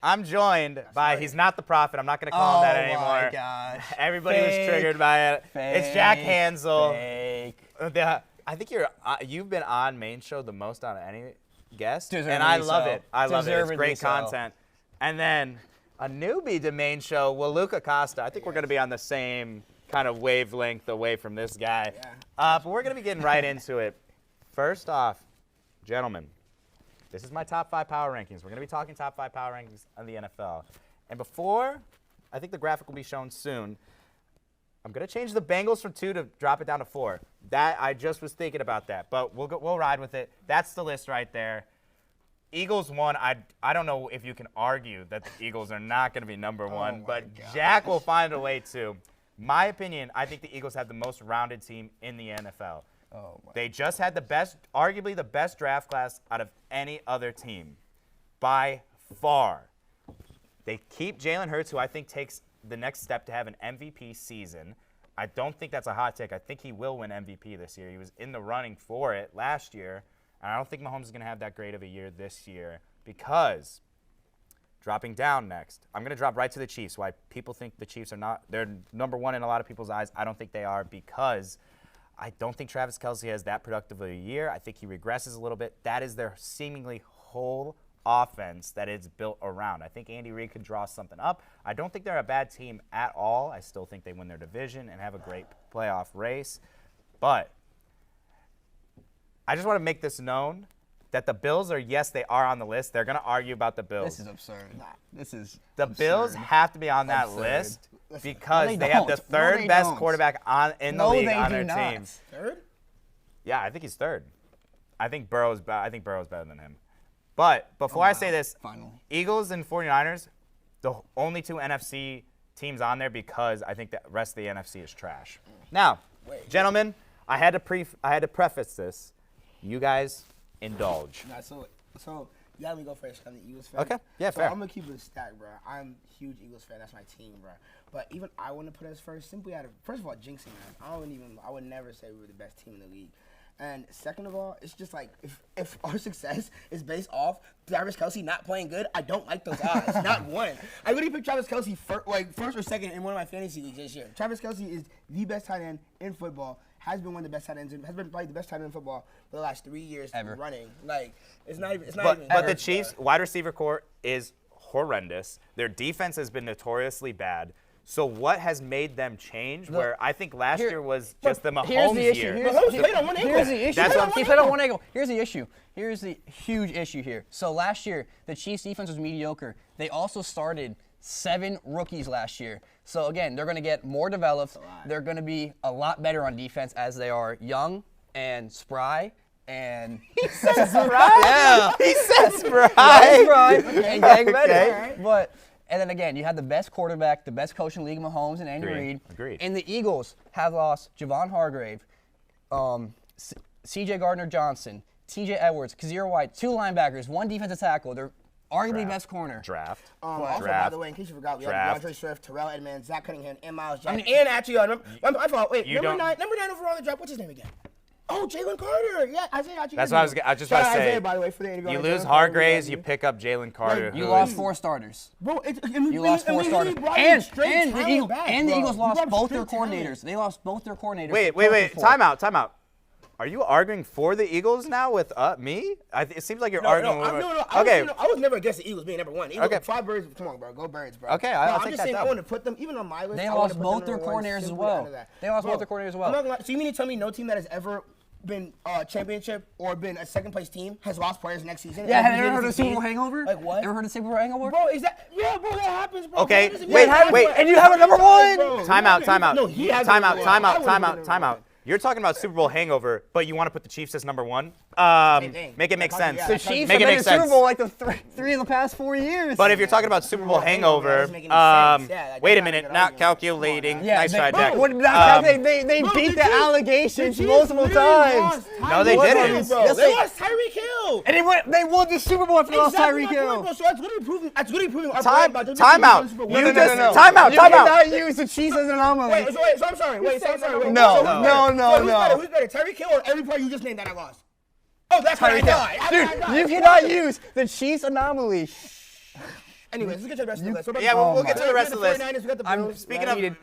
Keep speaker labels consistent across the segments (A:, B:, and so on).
A: I'm joined by, he's not the prophet. I'm not going to call him that anymore.
B: Oh, my gosh.
A: Everybody was triggered by it. It's Jack Hansel.
B: Fake.
A: I think you've been on Main Show the most out of any guest,
B: Deservedly
A: and I love
B: so.
A: it. I love it. It's
B: Deservedly
A: great
B: so.
A: content. And then a newbie to Main Show, Luca Costa. I think we're going to be on the same kind of wavelength away from this guy.
B: Yeah.
A: But we're going to be getting right into it. First off, gentlemen, this is my top 5 power rankings. We're going to be talking top 5 power rankings of the NFL. And before, I think the graphic will be shown soon, I'm going to change the Bengals from 2 to drop it down to 4. I just was thinking about that, but we'll ride with it. That's the list right there. Eagles 1, I don't know if you can argue that the Eagles are not going to be number 1, but
B: gosh.
A: Jack will find a way to. My opinion, I think the Eagles have the most rounded team in the NFL.
B: Oh my.
A: They just had arguably the best draft class out of any other team, by far. They keep Jalen Hurts, who I think takes the next step to have an MVP season. I don't think that's a hot take. I think he will win MVP this year. He was in the running for it last year, and I don't think Mahomes is going to have that great of a year this year because dropping down next, I'm going to drop right to the Chiefs. Why people think the Chiefs are not, they're number 1 in a lot of people's eyes. I don't think they are because I don't think Travis Kelce has that productive of a year. I think he regresses a little bit. That is their seemingly whole offense that it's built around. I think Andy Reid could draw something up. I don't think they're a bad team at all. I still think they win their division and have a great playoff race. But I just want to make this known that the Bills are, yes, they are on the list. They're going to argue about the Bills.
B: This is absurd. This is
A: The
B: absurd.
A: Bills have to be on that
B: Absurd.
A: list because
B: No,
A: they have the
B: don't. No,
A: third
B: they
A: best
B: don't.
A: quarterback in the
B: No,
A: league
B: they
A: on
B: do
A: their
B: not.
A: team.
C: Third?
A: Yeah, I think he's third. I think Burrow's better than him. But before I say this,
B: Finally.
A: Eagles and 49ers, the only 2 NFC teams on there because I think the rest of the NFC is trash. Now, gentlemen, I had to preface this. You guys indulge.
C: Nah, so you got me go first. I'm the Eagles fan.
A: Okay, yeah,
C: so
A: fair.
C: I'm gonna keep it stacked, bro. I'm a huge Eagles fan. That's my team, bro. But even I want to put us first, simply out of first of all, jinxing man. I would never say we were the best team in the league. And second of all, it's just like if our success is based off Travis Kelce not playing good, I don't like those odds. Not one. I literally picked Travis Kelce first or second in one of my fantasy leagues this year. Travis Kelce is the best tight end in football. Has been one of the best tight ends. Has been probably the best tight end in football for the last 3 years
B: Ever.
C: running. Like it's not even.
A: But the Chiefs' wide receiver core is horrendous. Their defense has been notoriously bad. So what has made them change? Where I think last year was just the Mahomes
B: Here's the issue.
A: year.
C: Mahomes played on one ankle.
B: Here's the issue.
A: That's what I'm
B: He played on one ankle. Here's the issue. Here's the huge issue here. So last year, the Chiefs' defense was mediocre. They also started 7 rookies last year. So again, they're going to get more developed. They're going to be a lot better on defense as they are young and spry. And
A: He said spry.
B: yeah,
A: He said spry.
B: spry and getting better.
A: Okay.
B: But and then again, you had the best quarterback, the best coach in the league, Mahomes and Andy Reid.
A: Agreed.
B: And the Eagles have lost Javon Hargrave, C.J. Gardner-Johnson, T.J. Edwards, Kazir White, 2 linebackers, 1 defensive tackle. They're arguably best corner.
A: Draft.
C: Also, by
A: Draft.
C: the way, in case you forgot, we
A: Draft.
C: have DeAndre Swift, Terrell Edmonds, Zach Cunningham, and Miles Jackson. And actually, I thought, wait,
A: You
C: number
A: don't-
C: 9 overall in the draft. What's his name again? Oh, Jalen Carter. Yeah, Isaiah.
A: That's what I was just about to say.
C: Isaiah, by the way, for the
A: You lose Hargraves, you pick up Jalen Carter.
B: You
A: who
B: lost
A: is-
B: 4 starters.
C: Bro,
B: You lost 4 starters. And the Eagles lost both their coordinators. They lost both their coordinators.
A: Wait. Time out. Are you arguing for the Eagles now with me? It seems like you're arguing. Okay.
C: I was never against the Eagles being number 1. Eagles,
A: Okay.
C: 5 birds. Come on, bro. Go Birds, bro.
A: Okay, I'll
C: I'm
A: take
C: just
A: that
C: saying,
A: down.
C: I want to put them even on my list.
B: They
C: I wanna
B: lost
C: put them
B: both their
C: number 1
B: coordinators as
C: simply
B: well.
C: out of that.
B: They lost
C: Bro,
B: both their coordinators as well.
C: I'm not gonna lie. So you mean to tell me no team that has ever been championship or been a second place team has lost players next season?
B: Yeah, have
C: Every
B: you ever
C: year
B: heard of
C: it's
B: Super Bowl
C: a team?
B: hangover?
C: Like what?
B: Ever heard of Super Bowl hangover?
C: Bro, is that? Yeah, bro, that happens, bro.
A: Okay,
C: Bro, that doesn't
A: wait,
C: mean-
A: wait,
B: and you have a number 1?
C: Bro,
A: Time out.
C: No, he has
A: Time
C: number
A: out.
C: one.
A: Time out. You're talking about Super Bowl hangover, but you want to put the Chiefs as number 1?
C: thing.
A: Make it make sense.
C: Yeah,
B: The
C: that's
B: Chiefs
A: Make
B: have
A: it
B: been
A: make
B: in Super
A: sense.
B: Bowl like the 3 in the past 4 years.
A: But if you're talking about Super Bowl hangover,
C: doesn't make any sense. Yeah, that
A: wait a
C: doesn't
A: minute,
C: make
A: not
C: an argument.
A: calculating.
C: Come on,
A: Nice try, Jack.
B: They
C: Bro,
B: beat
C: the
B: the
C: Chiefs-
B: allegations
C: the Chiefs
B: multiple
C: literally
B: times.
C: lost
A: No, they
C: Tyreek
A: didn't.
C: Hill, bro.
B: Yes,
C: They
B: they-
C: lost Tyreek Hill.
B: And they won the Super Bowl after they lost
C: Exactly
B: Tyreek
C: my point,
B: Hill.
C: bro. So that's literally proving our
A: Time
C: point about
A: out.
C: Super Bowl.
A: You
C: No,
A: just-
C: no, no.
A: time out.
B: You cannot use the Chiefs as an anomaly.
C: Wait, so I'm sorry. Wait.
B: No,
C: So who's better, Tyreek Hill or every player you just named that I lost? Oh, that's what I
B: Tyreek
C: thought.
B: Hill. Dude, you cannot use the Chiefs anomaly
C: Anyways, let's get to the rest of the list.
A: Yeah, we'll get to the rest of the list.
C: 49ers, we got the
B: I'm
C: Bills.
A: Speaking
C: right?
A: of,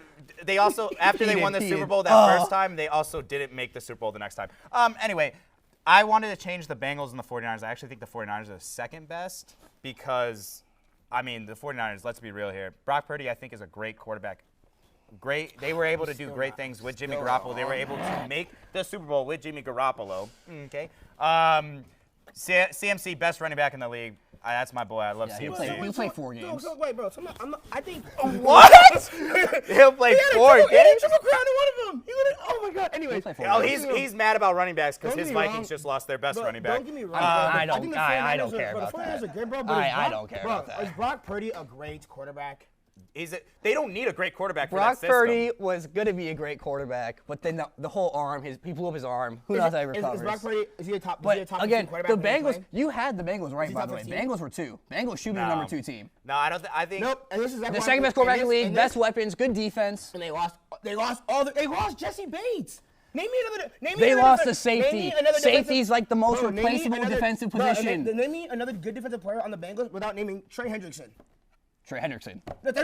A: they also, after they won the
B: Heated.
A: Super Bowl that first time, they also didn't make the Super Bowl the next time. Anyway, I wanted to change the Bengals and the 49ers. I actually think the 49ers are the second best because, I mean, the 49ers, let's be real here. Brock Purdy, I think, is a great quarterback. Great. They were able to do great things with Jimmy Garoppolo. They were able to make the Super Bowl with Jimmy Garoppolo. Okay. CMC, best running back in the league. That's my boy. I love CMC.
B: He'll play 4 games.
C: So, wait, bro. I think.
A: What? He'll play 4
C: He had a
A: games?
C: triple crown in one of them. Oh my God. Anyways.
B: He'll play 4
A: Oh,
B: games.
A: he's mad about running backs because
C: Don't
A: his
C: get me wrong,
A: Vikings just lost their best running back.
C: Don't get me wrong.
B: I
C: think the
B: I
C: 49ers
B: don't care
C: bro,
B: about
C: the 49ers
B: that.
C: are good, bro. But
B: I don't care
C: bro,
B: about that.
C: Is Brock Purdy a great quarterback?
A: They don't need a great quarterback for
B: Brock
A: that system.
B: Purdy was going to be a great quarterback, but then the whole arm, he blew up his arm. Who knows how he recovers?
C: Is Brock Purdy, is he a top,
B: But
C: is he a top
B: again,
C: 15 quarterback?
B: the
C: when he's
B: Bengals,
C: playing?
B: you had the Bengals right,
C: he
B: by
C: top
B: the way.
C: 15?
B: Bengals were 2. Bengals should be the
A: No.
B: number 2 team.
A: No, I think.
C: Nope. And this is
B: The second best quarterback in the league, best
C: weapon.
B: weapons, good defense.
C: And they lost Jesse Bates. Name me another.
B: They lost the safety. Safety's like the most replaceable defensive position.
C: Name me another good defensive player on the Bengals without naming Trey Hendrickson.
B: Trey Hendrickson.
C: Like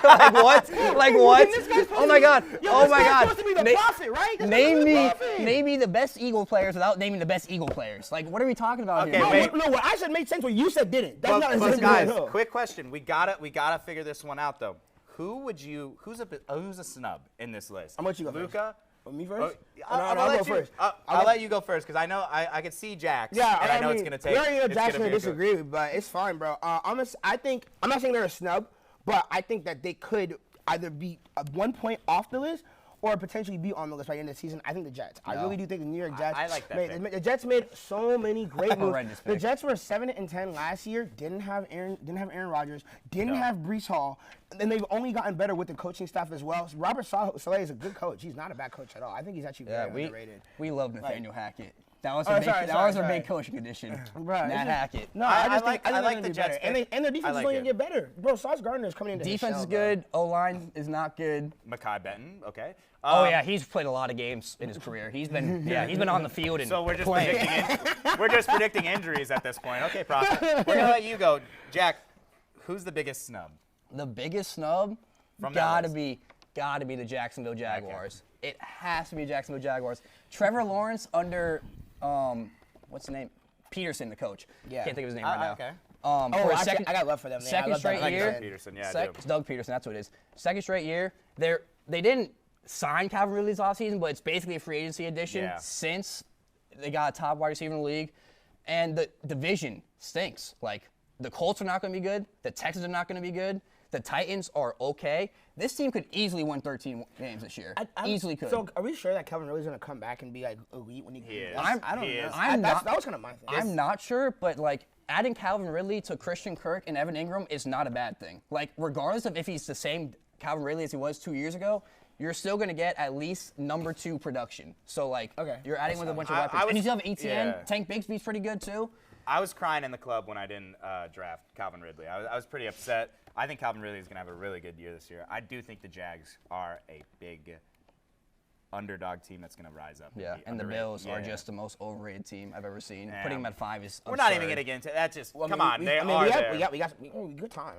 B: Like what? Like what? Oh my God. Oh my God.
C: Supposed to be the prophet, right? This
B: Name
C: guy's
B: me,
C: the prophet.
B: name me the best Eagle players without naming the best Eagle players. Like, what are we talking about
A: Okay,
B: here?
A: wait.
C: No, what I said made sense. What you said didn't. That's not
A: But
C: sense
A: guys,
C: at all.
A: quick question. We gotta figure this one out though. Who's a snub in this list?
C: I'm gonna let you go first.
A: Luka.
C: Me first?
A: I'll
C: I'll
A: let
C: go
A: you.
C: first.
A: I'll let you go first because I know I could see Jax.
C: Yeah,
A: and I know it's gonna take.
C: We already know
A: it's
C: Jack's
A: gonna
C: gonna
A: be a good-
C: disagree, but it's fine, bro. I think I'm not saying they're a snub, but I think that they could either be 1 point off the list or potentially be on the list by the end of the season. I think the Jets. I really do think the New York Jets.
A: I like that pick.
C: The Jets made so many great moves.
B: Horrendous
C: The
B: pick.
C: Jets were 7-10 last year. Didn't have Aaron Rodgers. Didn't have Breece Hall. And they've only gotten better with the coaching staff as well. Robert Saleh is a good coach. He's not a bad coach at all. I think he's actually very underrated.
B: we love Nathaniel Hackett. That was
C: Oh,
B: a big,
C: sorry,
B: that was
C: sorry.
B: a big coaching addition.
C: Right,
B: Nat
C: it's just-
B: Hackett.
C: No,
A: I
C: I
A: like
C: think
A: the
C: they're gonna be
A: Jets
C: better.
A: pick.
C: And their defense
A: I
C: is
A: like
C: only
A: it.
C: gonna get better. Bro, Sauce Gardner is coming into his
B: Defense
C: shell,
B: is
C: bro.
B: good. O-line is not good.
A: Makai Benton. Okay.
B: Oh yeah, he's played a lot of games in his career. He's been on the field and
A: So we're just
B: playing.
A: predicting injuries at this point. Okay, Prophet. We're gonna let you go, Jack. Who's the biggest snub?
B: The biggest snub
A: From that
B: gotta be the Jacksonville Jaguars. It has to be Jacksonville Jaguars. Trevor Lawrence under what's the name? Peterson, the coach.
C: Yeah.
B: Can't think of his name right now.
A: Okay.
B: For a
C: actually,
B: second,
C: I got love for them. Yeah, I
B: second
C: love that.
B: straight
C: I like
B: year.
C: that.
A: Peterson, yeah, I do.
B: It's Doug Peterson, that's what it is. Second straight year. They didn't sign Calvin Ridley this offseason, but it's basically a free agency addition since they got a top wide receiver in the league. And the division stinks. Like, the Colts are not going to be good. The Texans are not going to be good. The Titans are okay. This team could easily win 13 games this year. Easily could.
C: So are we sure that Calvin Ridley's gonna come back and be like elite when he
A: is.
C: I don't
A: He
C: know.
A: is.
C: That was kind of my thing.
B: I'm not sure, but like adding Calvin Ridley to Christian Kirk and Evan Ingram is not a bad thing. Like regardless of if he's the same Calvin Ridley as he was 2 years ago, you're still going to get at least number 2 production. So like you're adding with a bunch of weapons. And you still have ETN. Tank Bigsby's pretty good too.
A: I was crying in the club when I didn't draft Calvin Ridley. I was pretty upset. I think Calvin Ridley is going to have a really good year this year. I do think the Jags are a big underdog team that's going to rise up.
B: Yeah,
A: be
B: and the
A: underrated.
B: Bills are just the most overrated team I've ever seen.
A: Yeah.
B: Putting them at 5 is
A: We're not even
B: absurd.
A: going to get into that. Just
C: Well,
A: come on,
C: we
A: they
C: got good time.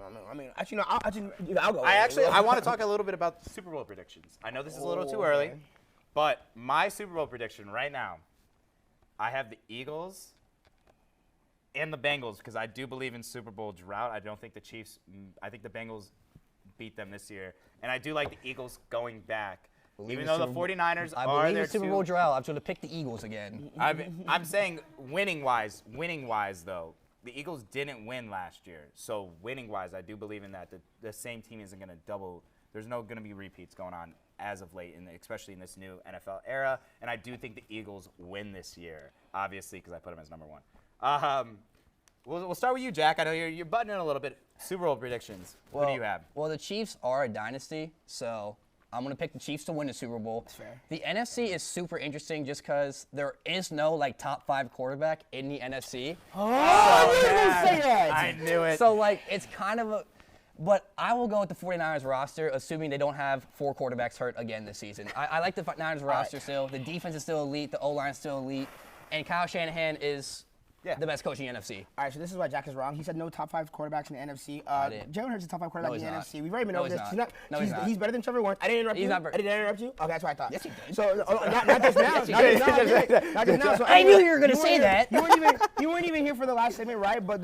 C: Actually, no. I'll go.
A: I want to talk a little bit about Super Bowl predictions. I know this is a little too early, but my Super Bowl prediction right now, I have the Eagles and the Bengals because I do believe in Super Bowl drought. I don't think the Chiefs. I think the Bengals beat them this year, and I do like the Eagles going back. Even though the 49ers
B: I
A: are
B: believe
A: their
B: in Super Bowl drought. I'm going to pick the Eagles again.
A: I'm saying winning wise though, the Eagles didn't win last year. So winning wise, I do believe in that. The same team isn't going to double. There's no going to be repeats going on as of late, especially in this new NFL era. And I do think the Eagles win this year, obviously, because I put them as number 1. We'll start with you, Jack. I know you're buttoning a little bit. Super Bowl predictions. Who do you have?
B: Well, the Chiefs are a dynasty, so I'm going to pick the Chiefs to win the Super Bowl.
C: That's fair.
B: The NFC is super interesting just because there is no like top 5 quarterback in the NFC.
C: I was gonna say that.
A: I knew it.
B: So like it's kind of a, but I will go with the 49ers roster, assuming they don't have 4 quarterbacks hurt again this season. I like the Niners roster still. The defense is still elite. The O-line is still elite. And Kyle Shanahan is
A: Yeah.
B: the best coach in the NFC.
C: All right, so this is why Jack is wrong. He said no top 5 quarterbacks in the NFC.
B: didn't.
C: Jalen Hurts is top 5 quarterback
B: No,
C: in the
B: he's not.
C: NFC. We've already been
B: No,
C: over
B: he's
C: this.
B: not. No, he's not.
C: He's better than Trevor Lawrence. I didn't interrupt
B: He's
C: you.
B: not very-
C: I didn't interrupt you. Okay, that's what I thought.
B: Yes, he did.
C: So not just now. Not just now. Not just now. So
B: I knew
C: anyway,
B: you were gonna say
C: weren't-
B: that.
C: You weren't even here for the last segment, right? But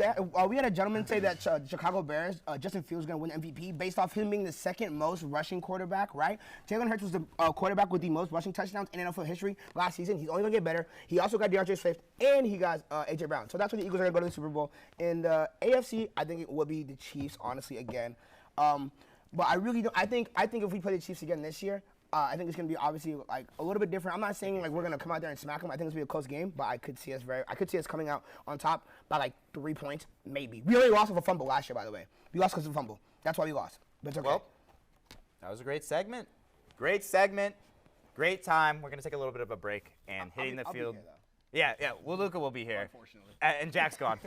C: we had a gentleman say that Chicago Bears, Justin Fields, is going to win MVP based off him being the second most rushing quarterback, right? Jalen Hurts was the quarterback with the most rushing touchdowns in NFL history last season. He's only going to get better. He also got DeAndre Swift, and he got A.J. Brown. So that's why the Eagles are going to go to the Super Bowl. In the AFC, I think it will be the Chiefs, honestly, again. But I really don't. I think if we play the Chiefs again this year, I think it's going to be obviously like a little bit different. I'm not saying like we're going to come out there and smack them. I think it's going to be a close game, but I could see us coming out on top by like 3 points, maybe. We only lost with a fumble last year, by the way. We lost because of a fumble. That's why we lost. But it's okay.
A: Well, that was a great segment. Great segment. Great time. We're going to take a little bit of a break and hitting the
C: I'll be
A: field.
C: here, though.
A: Yeah. Well, Luca will be here.
C: Unfortunately.
A: And Jack's gone.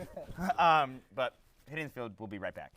A: But hitting the field, we'll be right back.